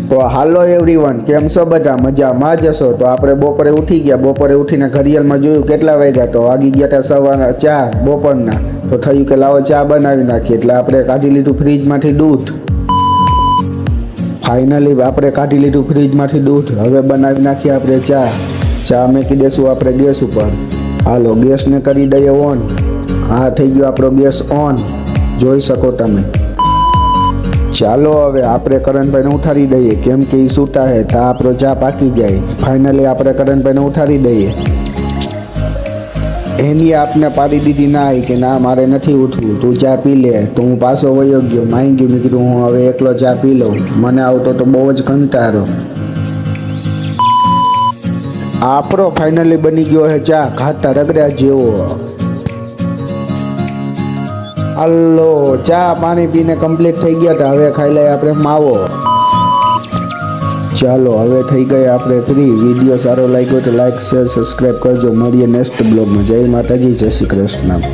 તો હાલો એવરીવન, કેમ છો બધા? મજામાં જ હશો? તો આપણે બપોરે ઉઠી ગયા. બપોરે ઉઠીને ઘડિયાળમાં જોયું કેટલા વાગ્યા, તો વાગી ગયા હતા સવારના 4 બપોરના. તો થયું કે લાવો ચા બનાવી નાખીએ, એટલે આપણે કાઢી લીધું ફ્રીજમાંથી દૂધ. ફાઇનલી આપણે કાઢી લીધું ફ્રીજમાંથી દૂધ. હવે બનાવી નાખીએ આપણે ચા મૂકી દઈશું આપણે ગેસ ઉપર. હાલો ગેસને કરી દઈએ ઓન. હા, થઈ ગયો આપણો ગેસ ઓન, જોઈ શકો તમે. ચાલો હવે આપણે કરણભાઈને ઉઠાડી દઈએ, કેમ કે એ સૂતા હે તો આપણો ચા પાકી જાય. ફાઇનલી આપણે કરણભાઈને ઉઠાડી દઈએ. એની આપને પાડી દીધી ના કે ના મારે નથી ઉઠવું, તું ચા પી લે. તો હું પાછો વયો ગયો, માઈ ગયો. મેં કીધું હું હવે એકલો ચા પી લઉં, મને આવતો તો બહુ જ કંટાળો. આપણો ફાઇનલી બની ગયો હે ચા, ઘાટા રગડા જેવો. હલો, ચા પાણી પીને કમ્પ્લીટ થઈ ગયા હતા. હવે ખાઈ લઈએ આપણે માવો. ચાલો હવે થઈ ગયા આપણે ફ્રી. વિડીયો સારો લાગ્યો તો લાઈક શેર સબસ્ક્રાઈબ કરજો. મળીએ નેક્સ્ટ બ્લોગમાં. જય માતાજી, જય શ્રી કૃષ્ણ.